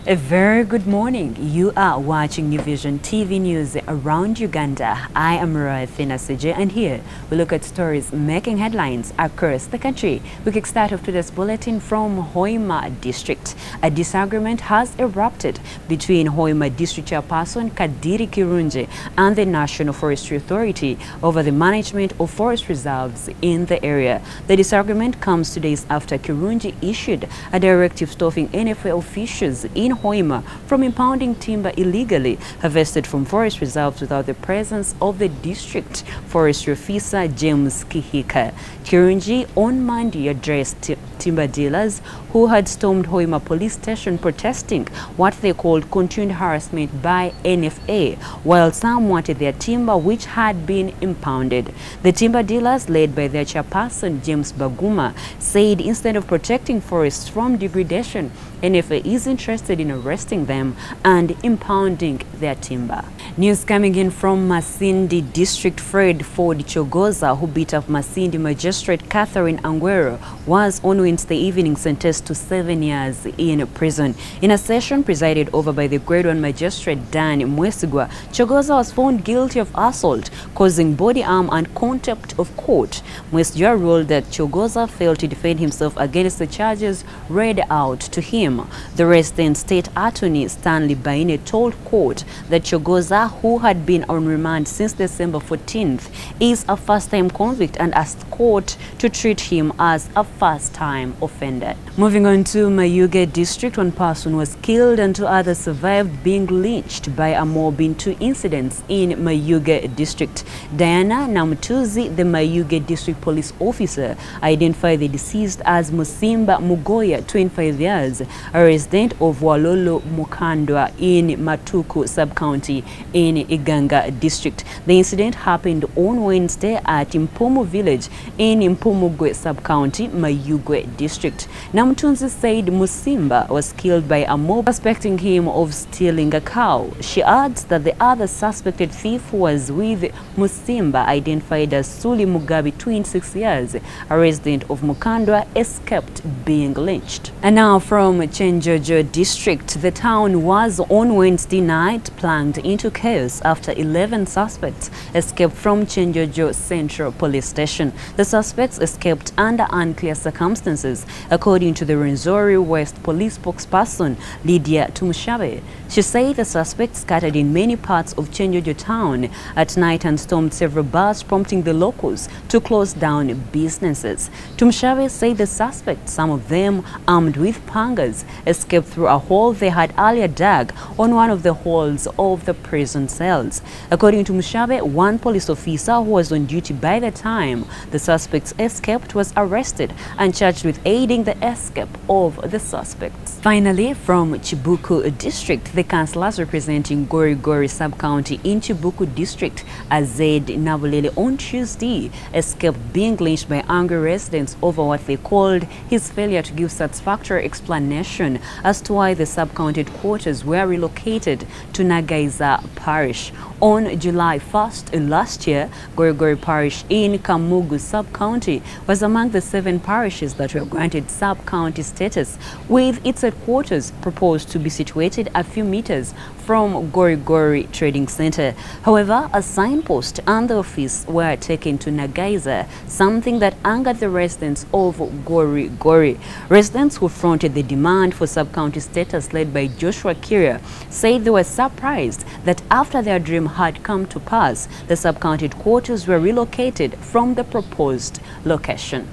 A very good morning. You are watching New Vision TV News around Uganda. I am Naseje, and here we look at stories making headlines across the country. We kick start off today's bulletin from Hoima district. A disagreement has erupted between Hoima district chairperson Kadiri Kirunji and the National Forestry Authority over the management of forest reserves in the area. The disagreement comes 2 days after Kirunji issued a directive stopping NFA officials in Hoima from impounding timber illegally harvested from forest reserves without the presence of the district forestry officer James Kihika. Kirunji on Monday addressed timber dealers who had stormed Hoima police station protesting what they called continued harassment by NFA, while some wanted their timber which had been impounded. The timber dealers, led by their chairperson James Baguma, said instead of protecting forests from degradation, NFA is interested in arresting them and impounding their timber. News coming in from Masindi District. Fred Ford Chogoza, who beat up Masindi Magistrate Catherine Angwero, was on Wednesday evening sentenced to 7 years in prison. In a session presided over by the Grade 1 Magistrate Dan Mwesigwa, Chogoza was found guilty of assault, causing body harm and contempt of court. Mwesigwa ruled that Chogoza failed to defend himself against the charges read out to him. The resident state attorney Stanley Baine told court that Chogoza, who had been on remand since December 14th, is a first-time convict and asked court to treat him as a first-time offender. Moving on to Mayuge district, one person was killed and 2 others survived being lynched by a mob in 2 incidents in Mayuge district. Diana Namtuzi, the Mayuge district police officer, identified the deceased as Musimba Mugoya, 25 years, a resident of Walolo Mukandwa in Matuku sub-county in Iganga district. The incident happened on Wednesday at Impumu village in Impumugwe sub-county, Mayugwe district. Namtunzi said Musimba was killed by a mob suspecting him of stealing a cow. She adds that the other suspected thief was with Musimba, identified as Suli Mugabi, 26 years, a resident of Mukandwa, escaped being lynched. And now from Chenjojo district, the town was on Wednesday night plunged into chaos after 11 suspects escaped from Chenjojo Central Police Station. The suspects escaped under unclear circumstances, according to the Rwenzori West Police spokesperson Lydia Tumushabe. She said the suspects scattered in many parts of Chenjojo town at night and stormed several bars, prompting the locals to close down businesses. Tumushabe said the suspects, some of them armed with pangas, escaped through a hole they had earlier dug on one of the halls of the prison cells. According to Mushabe, one police officer who was on duty by the time the suspects escaped was arrested and charged with aiding the escape of the suspects. Finally, from Chibuku district, the councillors representing Gori Gori sub-county in Chibuku district, Azed Nabulele, on Tuesday escaped being lynched by angry residents over what they called his failure to give satisfactory explanation as to why the sub-county headquarters were relocated to Nagaiza Parish. On July 1st last year, Gorigori Parish in Kamugu sub-county was among the 7 parishes that were granted sub-county status, with its headquarters proposed to be situated a few meters from Gorigori Trading Center. However, a signpost and the office were taken to Nagaiza, something that angered the residents of Gorigori. Residents who fronted the demand for sub-county status, led by Joshua Kiria, said they were surprised that after their dream had come to pass, the sub-county headquarters were relocated from the proposed location.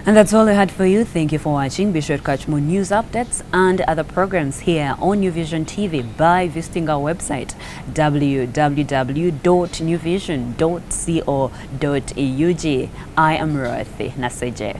And that's all I had for you. Thank you for watching. Be sure to catch more news updates and other programs here on New Vision TV by visiting our website www.newvision.co.ug. I am Naseje.